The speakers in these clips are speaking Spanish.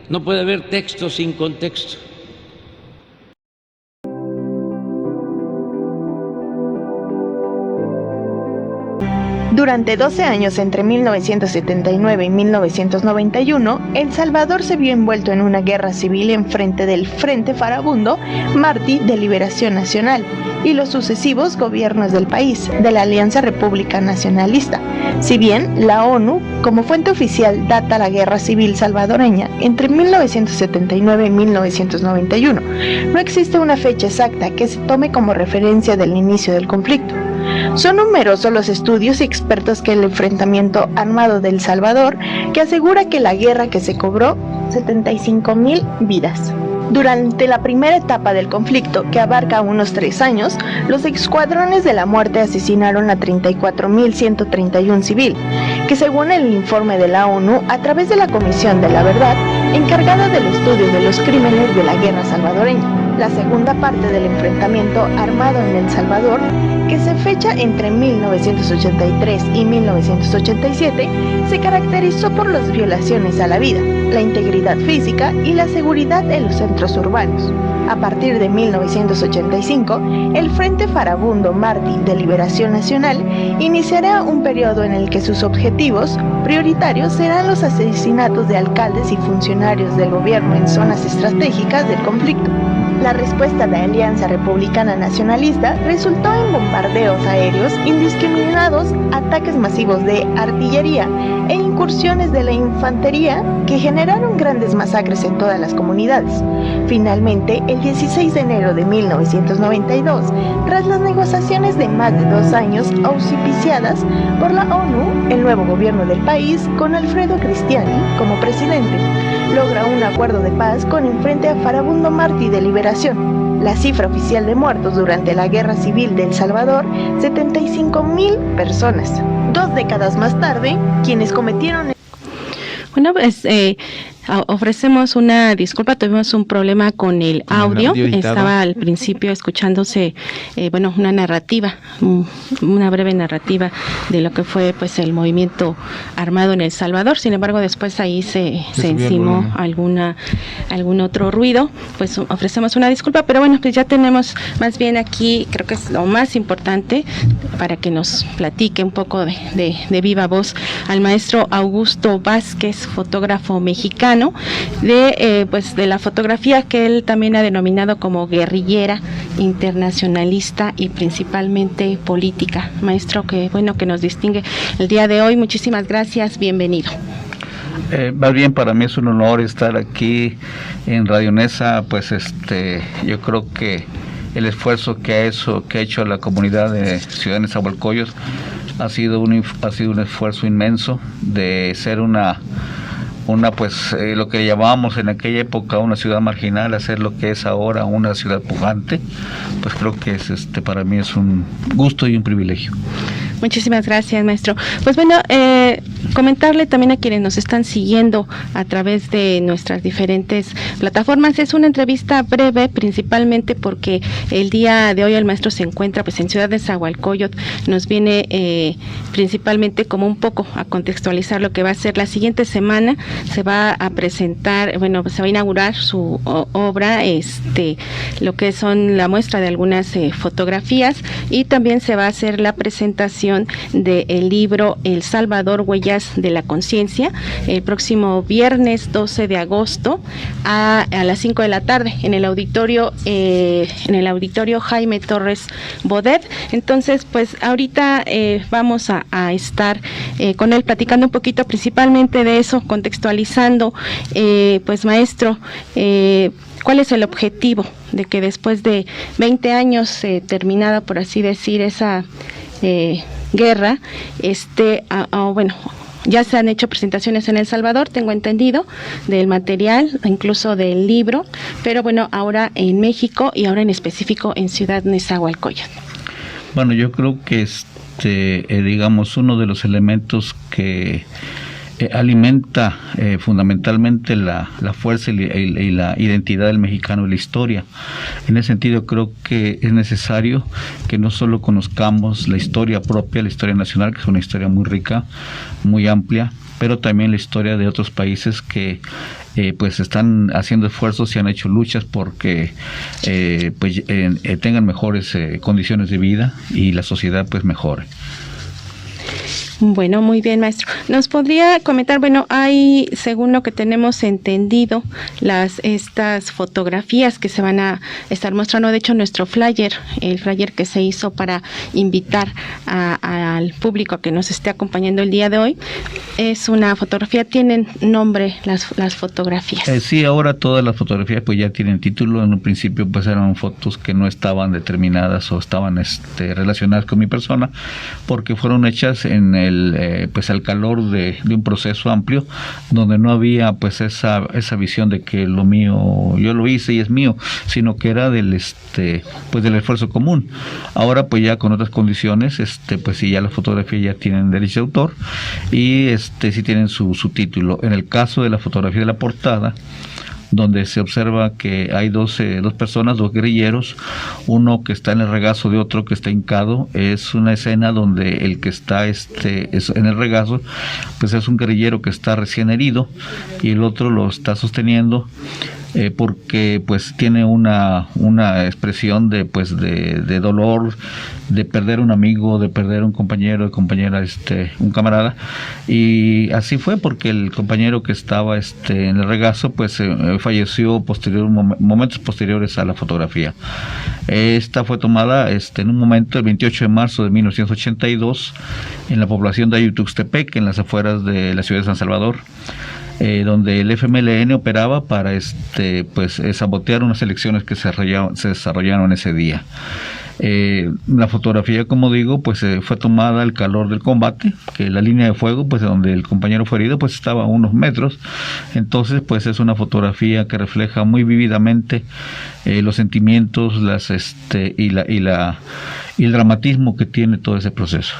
No puede haber texto sin contexto. Durante 12 años, entre 1979 y 1991, El Salvador se vio envuelto en una guerra civil en frente del Frente Farabundo Martí de Liberación Nacional y los sucesivos gobiernos del país, de la Alianza República Nacionalista. Si bien la ONU, como fuente oficial, data la guerra civil salvadoreña entre 1979 y 1991, no existe una fecha exacta que se tome como referencia del inicio del conflicto. Son numerosos los estudios y expertos que el enfrentamiento armado de El Salvador que asegura que la guerra que se cobró 75,000 vidas. Durante la primera etapa del conflicto, que abarca unos 3 años, los escuadrones de la muerte asesinaron a 34,131 civiles, que según el informe de la ONU, a través de la Comisión de la Verdad, encargada del estudio de los crímenes de la guerra salvadoreña. La segunda parte del enfrentamiento armado en El Salvador, que se fecha entre 1983 y 1987, se caracterizó por las violaciones a la vida, la integridad física y la seguridad en los centros urbanos. A partir de 1985, el Frente Farabundo Martí de Liberación Nacional iniciará un periodo en el que sus objetivos prioritarios serán los asesinatos de alcaldes y funcionarios del gobierno en zonas estratégicas del conflicto. La respuesta de Alianza Republicana Nacionalista resultó en bombardeos aéreos indiscriminados, ataques masivos de artillería e incursiones de la infantería que generaron grandes masacres en todas las comunidades. Finalmente, el 16 de enero de 1992, tras las negociaciones de más de 2 años auspiciadas por la ONU, el nuevo gobierno del país, con Alfredo Cristiani como presidente, logra un acuerdo de paz con el Frente Farabundo Martí de Liberación. La cifra oficial de muertos durante la Guerra Civil de El Salvador, 75,000 personas. 2 décadas más tarde, quienes cometieron... Bueno, pues ofrecemos una disculpa, tuvimos un problema con el audio. Estaba al principio escuchándose, una narrativa, una breve narrativa de lo que fue pues el movimiento armado en El Salvador. Sin embargo, después ahí se encimó algún otro ruido. Pues ofrecemos una disculpa, pero bueno, pues ya tenemos más bien aquí, creo que es lo más importante para que nos platique un poco de viva voz al maestro Augusto Vázquez, fotógrafo mexicano, de la fotografía que él también ha denominado como guerrillera, internacionalista y principalmente política. Maestro, que nos distingue el día de hoy, muchísimas gracias, bienvenido. Más bien, para mí es un honor estar aquí en Radio Nesa. Pues yo creo que el esfuerzo que ha hecho la comunidad de Ciudad Nezahualcóyotl ha sido un esfuerzo inmenso de ser lo que llamábamos en aquella época una ciudad marginal, a ser lo que es ahora una ciudad pujante. Pues creo que es para mí es un gusto y un privilegio. Muchísimas gracias, maestro. Pues bueno, comentarle también a quienes nos están siguiendo a través de nuestras diferentes plataformas. Es una entrevista breve, principalmente porque el día de hoy el maestro se encuentra pues en Ciudad Nezahualcóyotl. Nos viene principalmente como un poco a contextualizar lo que va a ser la siguiente semana. Se va a presentar, se va a inaugurar su obra, lo que son la muestra de algunas fotografías, y también se va a hacer la presentación del libro El Salvador, Huellas de la Conciencia, el próximo viernes 12 de agosto a las 5 de la tarde en el auditorio Jaime Torres Bodet. Entonces, pues ahorita vamos a estar con él platicando un poquito principalmente de eso, contextualizando, pues maestro, ¿cuál es el objetivo de que después de 20 años terminada, por así decir, esa guerra, ya se han hecho presentaciones en El Salvador, tengo entendido, del material, incluso del libro, pero bueno, ahora en México y ahora en específico en Ciudad Nezahualcóyotl? Bueno, yo creo que uno de los elementos que alimenta fundamentalmente la fuerza y la identidad del mexicano y la historia. En ese sentido, creo que es necesario que no solo conozcamos la historia propia, la historia nacional, que es una historia muy rica, muy amplia, pero también la historia de otros países que pues están haciendo esfuerzos y han hecho luchas porque tengan mejores condiciones de vida y la sociedad pues mejore. Bueno, muy bien, maestro. ¿Nos podría comentar, bueno, hay, según lo que tenemos entendido, estas fotografías que se van a estar mostrando, de hecho, nuestro flyer, el flyer que se hizo para invitar al público que nos esté acompañando el día de hoy, es una fotografía, tienen nombre las fotografías. Sí, ahora todas las fotografías pues ya tienen título. En un principio pues eran fotos que no estaban determinadas o estaban relacionadas con mi persona, porque fueron hechas en pues al calor de un proceso amplio donde no había pues esa visión de que lo mío yo lo hice y es mío, sino que era del esfuerzo común. Ahora pues ya con otras condiciones pues sí, ya las fotografías ya tienen derecho de autor y sí tienen su título. En el caso de la fotografía de la portada, donde se observa que hay dos personas, dos guerrilleros, uno que está en el regazo de otro que está hincado. Es una escena donde el que está en el regazo pues es un guerrillero que está recién herido y el otro lo está sosteniendo porque pues tiene una expresión de dolor, de perder un amigo, de perder un compañero, de compañera, un camarada. Y así fue, porque el compañero que estaba en el regazo pues falleció momentos posteriores a la fotografía. Esta fue tomada en un momento, el 28 de marzo de 1982, en la población de Ayutuxtepec, en las afueras de la ciudad de San Salvador, donde el FMLN operaba para sabotear unas elecciones que se desarrollaron ese día. La fotografía, como digo, pues fue tomada al calor del combate, que la línea de fuego, pues donde el compañero fue herido, pues estaba a unos metros. Entonces, pues es una fotografía que refleja muy vívidamente los sentimientos, y el dramatismo que tiene todo ese proceso.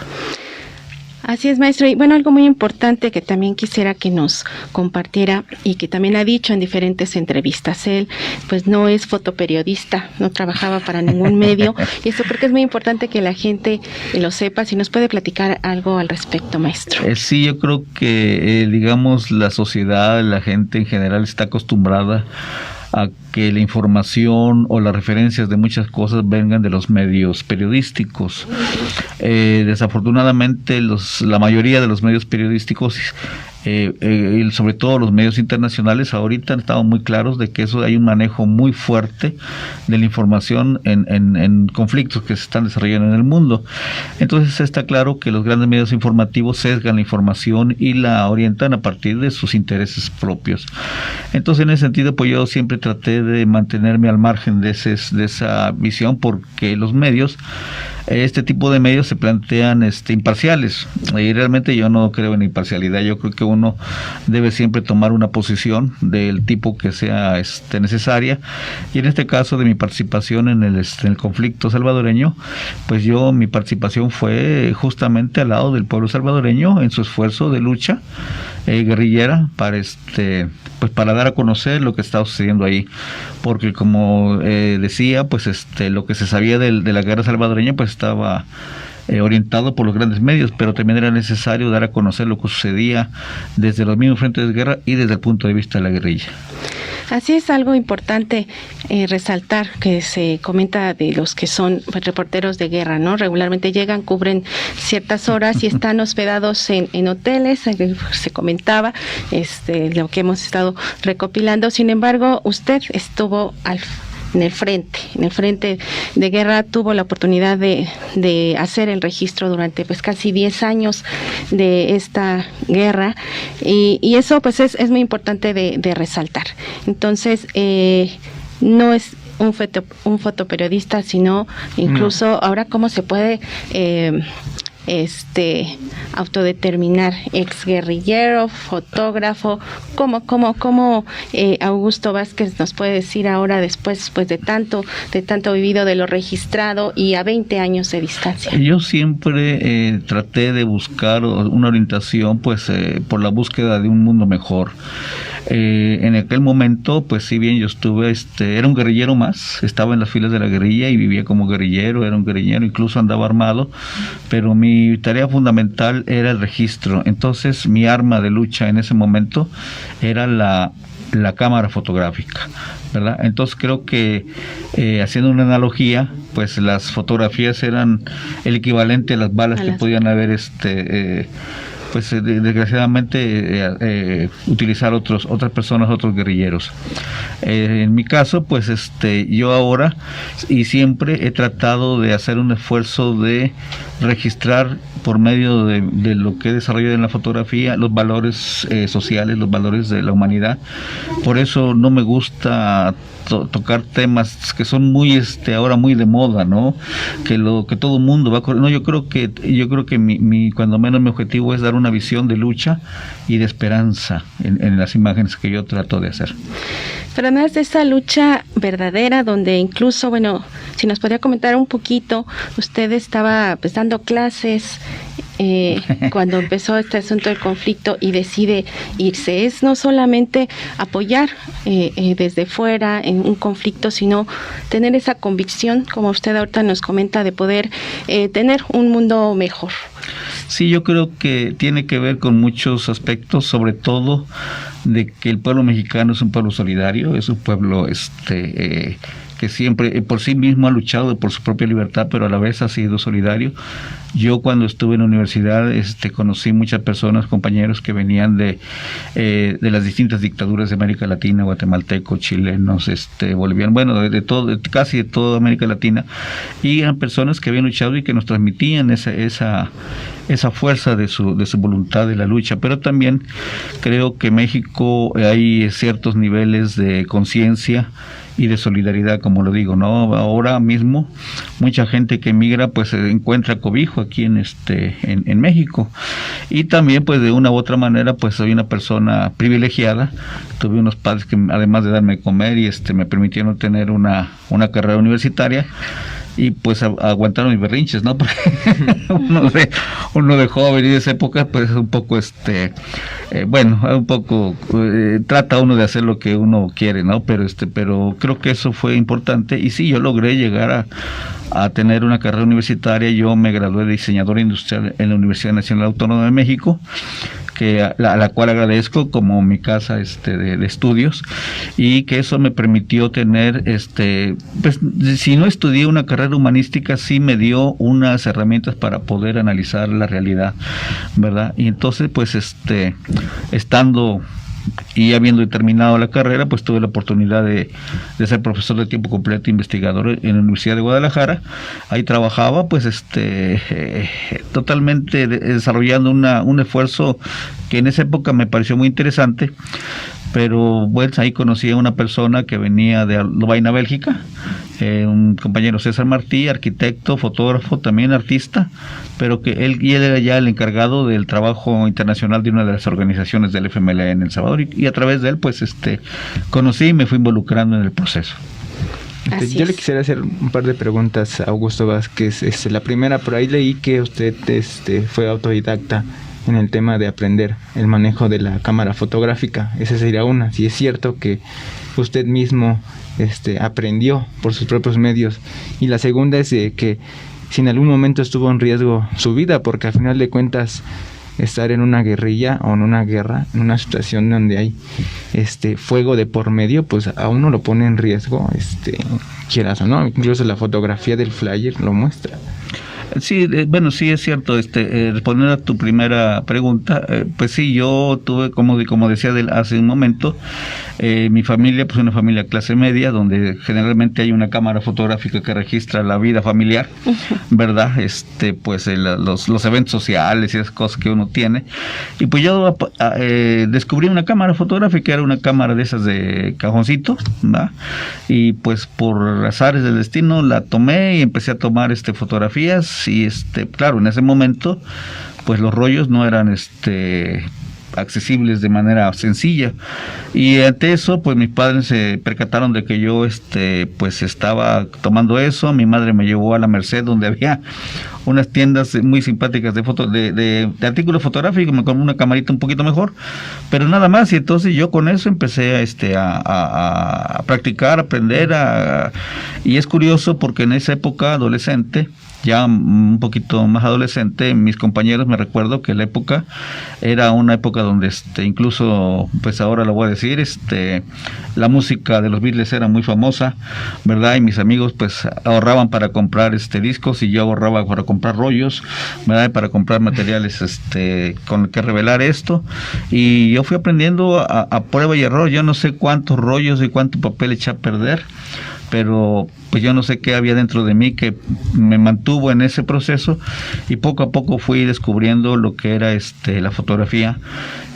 Así es, maestro. Y bueno, algo muy importante que también quisiera que nos compartiera y que también ha dicho en diferentes entrevistas, él pues no es fotoperiodista, no trabajaba para ningún medio, y eso creo que es muy importante que la gente lo sepa. Si nos puede platicar algo al respecto, maestro. Sí, yo creo que digamos la sociedad, la gente en general está acostumbrada a que la información o las referencias de muchas cosas vengan de los medios periodísticos. Desafortunadamente la mayoría de los medios periodísticos, y sobre todo los medios internacionales, ahorita han estado muy claros de que hay un manejo muy fuerte de la información en conflictos que se están desarrollando en el mundo. Entonces está claro que los grandes medios informativos sesgan la información y la orientan a partir de sus intereses propios. Entonces, en ese sentido, pues yo siempre traté de mantenerme al margen de esa visión, porque los medios, este tipo de medios se plantean imparciales, y realmente yo no creo en imparcialidad. Yo creo que uno debe siempre tomar una posición del tipo que sea necesaria, y en este caso de mi participación en el conflicto salvadoreño, pues mi participación fue justamente al lado del pueblo salvadoreño en su esfuerzo de lucha guerrillera para dar a conocer lo que estaba sucediendo ahí, porque como decía, pues lo que se sabía de la guerra salvadoreña pues estaba orientado por los grandes medios, pero también era necesario dar a conocer lo que sucedía desde los mismos frentes de guerra y desde el punto de vista de la guerrilla. Así es, algo importante resaltar que se comenta de los que son reporteros de guerra, ¿no? Regularmente llegan, cubren ciertas horas y están hospedados en hoteles, se comentaba lo que hemos estado recopilando. Sin embargo, usted estuvo en el frente de guerra, tuvo la oportunidad de hacer el registro durante pues casi 10 años de esta guerra, y eso pues es muy importante de resaltar. Entonces, no es un fotoperiodista, sino incluso ahora cómo se puede autodeterminar exguerrillero, fotógrafo. ¿Cómo Augusto Vázquez nos puede decir ahora, después pues de tanto vivido, de lo registrado y a 20 años de distancia? Yo siempre traté de buscar una orientación por la búsqueda de un mundo mejor. En aquel momento, pues si bien yo estuve, era un guerrillero más, estaba en las filas de la guerrilla y vivía como guerrillero, era un guerrillero, incluso andaba armado, pero mi tarea fundamental era el registro. Entonces mi arma de lucha en ese momento era la cámara fotográfica, ¿verdad? Entonces creo que haciendo una analogía, pues las fotografías eran el equivalente a las balas que podían haber pues desgraciadamente utilizar otras personas, otros guerrilleros. En mi caso, pues yo ahora y siempre he tratado de hacer un esfuerzo de registrar por medio de lo que he desarrollado en la fotografía los valores sociales, los valores de la humanidad. Por eso no me gusta tocar temas que son muy ahora muy de moda, ¿no? Que todo el mundo va a correr. No, yo creo que cuando menos mi objetivo es dar una visión de lucha y de esperanza en las imágenes que yo trato de hacer. Pero además de esa lucha verdadera, donde incluso, bueno, si nos podría comentar un poquito, usted estaba pues dando clases cuando empezó este asunto del conflicto y decide irse. Es no solamente apoyar desde fuera en un conflicto, sino tener esa convicción, como usted ahorita nos comenta, de poder tener un mundo mejor. Sí, yo creo que tiene que ver con muchos aspectos, sobre todo de que el pueblo mexicano es un pueblo solidario, es un pueblo que siempre por sí mismo ha luchado por su propia libertad, pero a la vez ha sido solidario. Yo cuando estuve en la universidad conocí muchas personas, compañeros que venían de las distintas dictaduras de América Latina, guatemaltecos, chilenos, bolivianos, bueno, casi de toda América Latina, y eran personas que habían luchado y que nos transmitían esa fuerza de su voluntad de la lucha. Pero también creo que en México hay ciertos niveles de conciencia y de solidaridad, como lo digo, ¿no? Ahora mismo mucha gente que emigra pues encuentra cobijo aquí en México, y también pues de una u otra manera pues soy una persona privilegiada. Tuve unos padres que además de darme comer y me permitieron tener una carrera universitaria, y pues aguantaron mis berrinches, ¿no? Porque uno de joven y de esa época pues un poco trata uno de hacer lo que uno quiere, ¿no? Pero creo que eso fue importante, y sí, yo logré llegar a tener una carrera universitaria. Yo me gradué de diseñador industrial en la Universidad Nacional Autónoma de México, a la cual agradezco como mi casa de estudios, y que eso me permitió tener, pues si no estudié una carrera humanística, sí me dio unas herramientas para poder analizar la realidad, ¿verdad? Y entonces pues estando y habiendo terminado la carrera, pues tuve la oportunidad de ser profesor de tiempo completo, investigador en la Universidad de Guadalajara. Ahí trabajaba pues totalmente desarrollando un esfuerzo que en esa época me pareció muy interesante. Pero bueno, ahí conocí a una persona que venía de Lovaina, Bélgica, un compañero César Martí, arquitecto, fotógrafo, también artista, pero que él era ya el encargado del trabajo internacional de una de las organizaciones del FMLN en El Salvador, y a través de él pues conocí y me fui involucrando en el proceso. Yo le quisiera hacer un par de preguntas a Augusto Vázquez. La primera, por ahí leí que usted fue autodidacta en el tema de aprender el manejo de la cámara fotográfica. Esa sería una. Si es cierto que usted mismo aprendió por sus propios medios. Y la segunda es que si en algún momento estuvo en riesgo su vida, porque al final de cuentas estar en una guerrilla o en una guerra, en una situación donde hay fuego de por medio, pues a uno lo pone en riesgo, quieras o no. Incluso la fotografía del flyer lo muestra. Sí, bueno, sí es cierto. Responder a tu primera pregunta, pues sí, yo tuve, como decía hace un momento, mi familia, pues una familia clase media, donde generalmente hay una cámara fotográfica que registra la vida familiar, ¿verdad? Pues los eventos sociales y esas cosas que uno tiene. Y pues yo descubrí una cámara fotográfica, era una cámara de esas de cajoncito, ¿verdad? Y pues por azares del destino la tomé y empecé a tomar fotografías. Y claro, en ese momento pues los rollos no eran accesibles de manera sencilla. Y ante eso, pues mis padres se percataron de que yo pues estaba tomando eso. Mi madre me llevó a la Merced, donde había unas tiendas muy simpáticas de artículos fotográficos, me compré una camarita un poquito mejor, pero nada más. Y entonces yo con eso empecé a practicar, a aprender, y es curioso porque en esa época adolescente, ya un poquito más adolescente, mis compañeros, me recuerdo que la época era una época donde incluso, pues ahora lo voy a decir, la música de los Beatles era muy famosa, ¿verdad? Y mis amigos pues ahorraban para comprar discos, y yo ahorraba para comprar rollos, ¿verdad? Para comprar materiales con el que revelar esto, y yo fui aprendiendo a prueba y error. Yo no sé cuántos rollos y cuánto papel eché a perder, pero pues yo no sé qué había dentro de mí que me mantuvo en ese proceso, y poco a poco fui descubriendo lo que era la fotografía.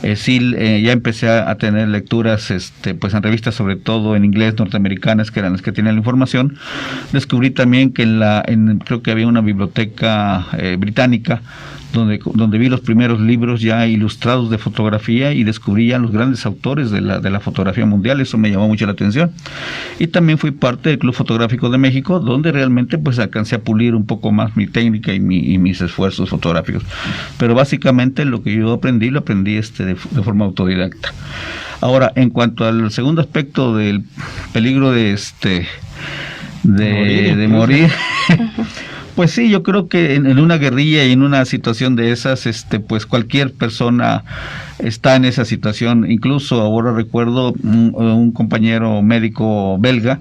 Ya empecé a tener lecturas pues en revistas, sobre todo en inglés, norteamericanas, que eran las que tenían la información. Descubrí también que creo que había una biblioteca británica donde vi los primeros libros ya ilustrados de fotografía, y descubrí ya los grandes autores de la fotografía mundial. Eso me llamó mucho la atención. Y también fui parte del Club Fotográfico de México, donde realmente pues alcancé a pulir un poco más mi técnica y mis esfuerzos fotográficos. Pero básicamente lo que yo aprendí, lo aprendí de forma autodidacta. Ahora, en cuanto al segundo aspecto del peligro de morir, pues sí, yo creo que en una guerrilla y en una situación de esas, pues cualquier persona está en esa situación. Incluso ahora recuerdo un compañero médico belga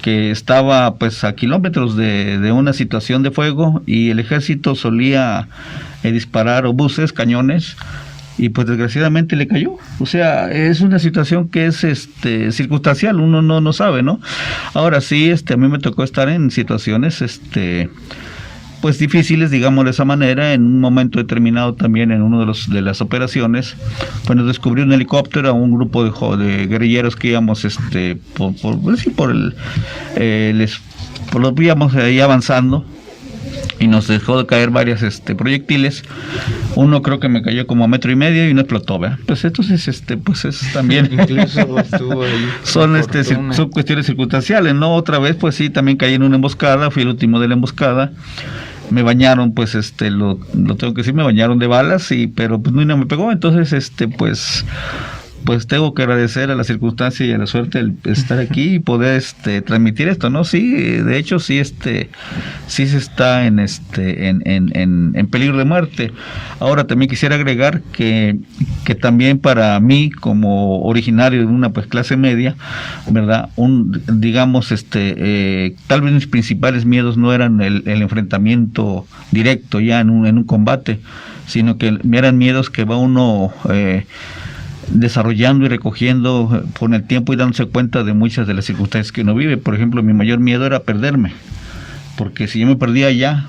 que estaba pues a kilómetros de una situación de fuego, y el ejército solía disparar obuses, cañones, y pues desgraciadamente le cayó. O sea, es una situación que es circunstancial, uno no sabe, ¿no? Ahora sí, a mí me tocó estar en situaciones pues difíciles, digamos de esa manera. En un momento determinado también, en uno de las operaciones, pues nos descubrió un helicóptero a un grupo de guerrilleros que íbamos los íbamos ahí avanzando, y nos dejó de caer varias proyectiles. Uno creo que me cayó como a 1.5 metros y no explotó, ¿verdad? Pues entonces pues es también incluso estuvo ahí son cuestiones circunstanciales, ¿no? Otra vez pues sí, también caí en una emboscada, fui el último de la emboscada. Me bañaron, pues lo tengo que decir, me bañaron de balas, pero pues no me pegó. Entonces pues tengo que agradecer a la circunstancia y a la suerte el estar aquí y poder transmitir esto, ¿no? Sí, de hecho sí sí se está en peligro de muerte. Ahora también quisiera agregar que también para mí, como originario de una pues clase media, ¿verdad? Digamos tal vez mis principales miedos no eran el enfrentamiento directo ya en un combate, sino que eran miedos que va uno desarrollando y recogiendo con el tiempo, y dándose cuenta de muchas de las circunstancias que uno vive. Por ejemplo, mi mayor miedo era perderme, porque si yo me perdía allá,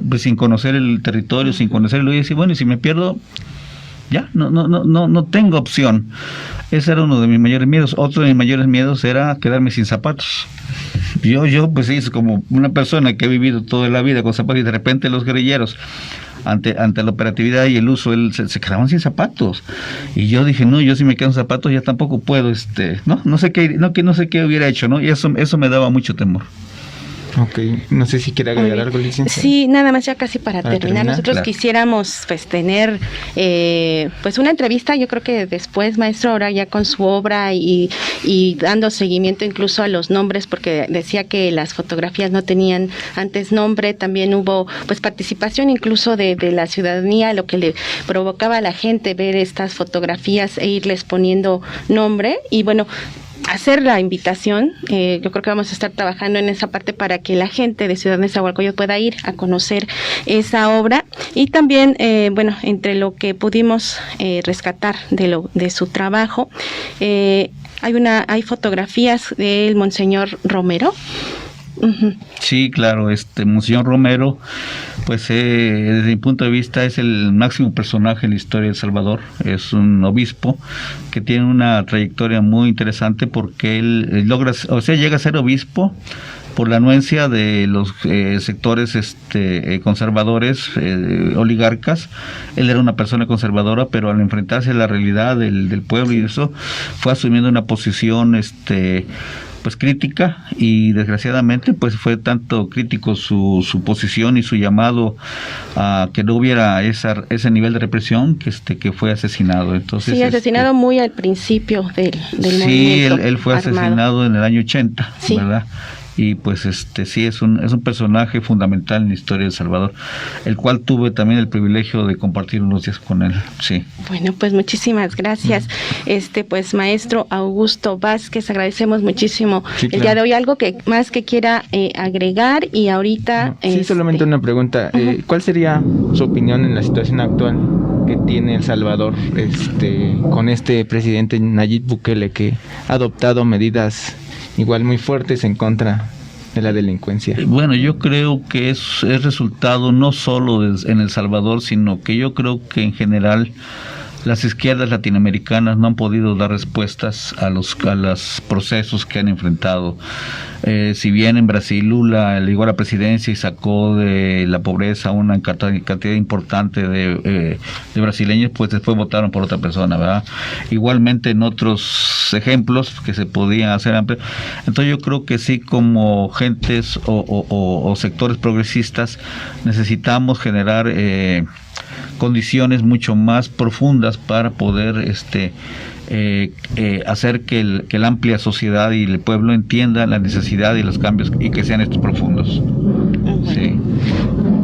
pues sin conocer el territorio, sin conocer el lugar, y bueno, y si me pierdo, ya no tengo opción. Ese era uno de mis mayores miedos. Otro de mis mayores miedos era quedarme sin zapatos. Yo pues sí, como una persona que ha vivido toda la vida con zapatos, y de repente los guerrilleros ante la operatividad y el uso, se quedaban sin zapatos, y yo dije, no, yo si me quedo sin zapatos ya tampoco puedo, no sé qué hubiera hecho, ¿no? Y eso me daba mucho temor. Ok, no sé si quiere agregar algo, licenciada. Sí, nada más ya casi para terminar. Nosotros claro, quisiéramos pues tener pues una entrevista, yo creo que después, maestro, ahora ya con su obra y dando seguimiento incluso a los nombres, porque decía que las fotografías no tenían antes nombre. También hubo pues participación incluso de la ciudadanía, lo que le provocaba a la gente ver estas fotografías e irles poniendo nombre. Y bueno, hacer la invitación, yo creo que vamos a estar trabajando en esa parte para que la gente de Ciudad Nezahualcóyotl pueda ir a conocer esa obra. Y también, bueno, entre lo que pudimos rescatar de su trabajo, hay fotografías del Monseñor Romero. Uh-huh. Sí, claro, Monseñor Romero, pues desde mi punto de vista es el máximo personaje en la historia de El Salvador. Es un obispo que tiene una trayectoria muy interesante, porque él llega a ser obispo por la anuencia de los sectores conservadores, oligarcas. Él era una persona conservadora, pero al enfrentarse a la realidad del pueblo y eso, fue asumiendo una posición pues crítica, y desgraciadamente pues fue tanto crítico su posición y su llamado a que no hubiera ese nivel de represión que fue asesinado. Entonces, sí, asesinado muy al principio del movimiento. Sí, él fue armado. Asesinado en el año 80, sí. ¿Verdad? Y pues sí, es un personaje fundamental en la historia de El Salvador, el cual tuve también el privilegio de compartir unos días con él. Sí. Bueno, pues muchísimas gracias. Pues maestro Augusto Vázquez, agradecemos muchísimo el día de hoy. Algo que más que quiera agregar, y ahorita sí, solamente una pregunta. ¿Cuál sería su opinión en la situación actual que tiene El Salvador con este presidente Nayib Bukele, que ha adoptado medidas igual muy fuertes en contra de la delincuencia? Bueno, yo creo que es resultado no solo en El Salvador, sino que yo creo que en general las izquierdas latinoamericanas no han podido dar respuestas a los procesos que han enfrentado. Si bien en Brasil Lula llegó a la presidencia y sacó de la pobreza una cantidad importante de brasileños, pues después votaron por otra persona, ¿verdad? Igualmente en otros ejemplos que se podían hacer amplios. Entonces yo creo que sí, como gentes o sectores progresistas, necesitamos generar condiciones mucho más profundas para poder hacer que la amplia sociedad y el pueblo entienda la necesidad y los cambios, y que sean estos profundos. Sí.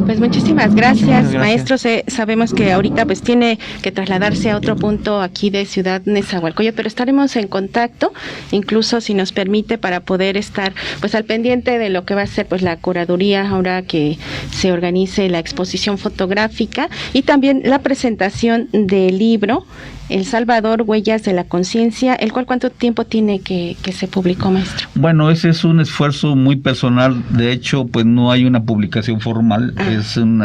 Pues muchísimas gracias, maestro. Sabemos que ahorita pues tiene que trasladarse a otro punto aquí de Ciudad Nezahualcóyotl, pero estaremos en contacto, incluso si nos permite, para poder estar pues al pendiente de lo que va a ser pues la curaduría ahora que se organice la exposición fotográfica, y también la presentación del libro El Salvador, Huellas de la Conciencia, el cual ¿cuánto tiempo tiene que se publicó, maestro? Bueno, ese es un esfuerzo muy personal. De hecho, pues no hay una publicación formal. Es un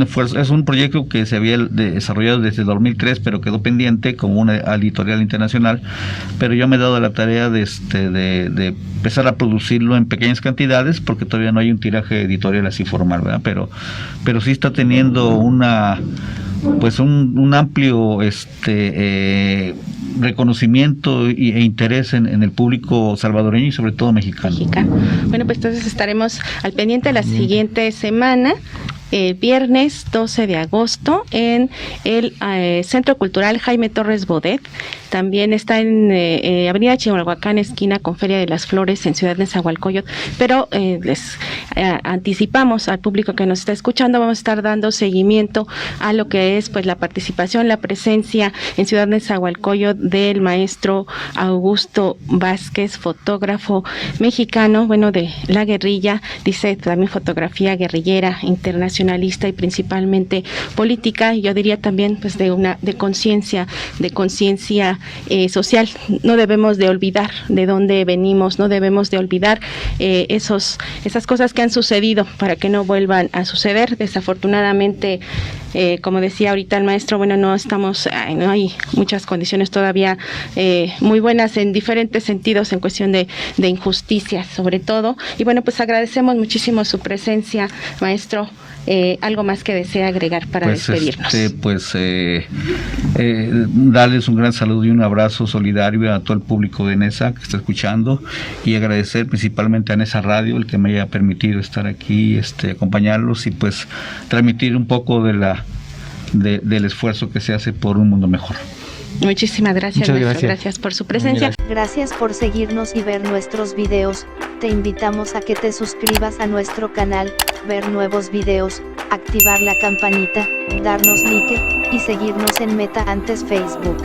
esfuerzo, es un proyecto que se había desarrollado desde 2003, pero quedó pendiente como una editorial internacional. Pero yo me he dado la tarea de empezar a producirlo en pequeñas cantidades, porque todavía no hay un tiraje editorial así formal, ¿verdad? Pero sí está teniendo un amplio reconocimiento e interés en el público salvadoreño y sobre todo mexicano. Bueno, pues entonces estaremos al pendiente la siguiente semana, viernes 12 de agosto, en el Centro Cultural Jaime Torres Bodet. También está en Avenida Chimalhuacán, esquina con Feria de las Flores, en Ciudad Nezahualcóyotl. Pero les anticipamos al público que nos está escuchando, vamos a estar dando seguimiento a lo que es pues la participación, la presencia en Ciudad Nezahualcóyotl del maestro Augusto Vázquez, fotógrafo mexicano, de la guerrilla, dice también fotografía guerrillera, internacionalista y principalmente política, y yo diría también pues de conciencia social. No debemos de olvidar de dónde venimos, no debemos de olvidar esas cosas que han sucedido para que no vuelvan a suceder. Desafortunadamente, como decía ahorita el maestro, no hay muchas condiciones todavía muy buenas en diferentes sentidos, en cuestión de injusticia sobre todo. Y pues agradecemos muchísimo su presencia, maestro. ¿Algo más que desea agregar para despedirnos? Darles un gran saludo y un abrazo solidario a todo el público de NESA que está escuchando, y agradecer principalmente a NESA Radio el que me haya permitido estar aquí, acompañarlos y pues transmitir un poco del esfuerzo que se hace por un mundo mejor. Muchísimas gracias, maestro. Gracias por su presencia. Gracias por seguirnos y ver nuestros videos. Te invitamos a que te suscribas a nuestro canal, ver nuevos videos, activar la campanita, darnos like y seguirnos en Meta antes Facebook.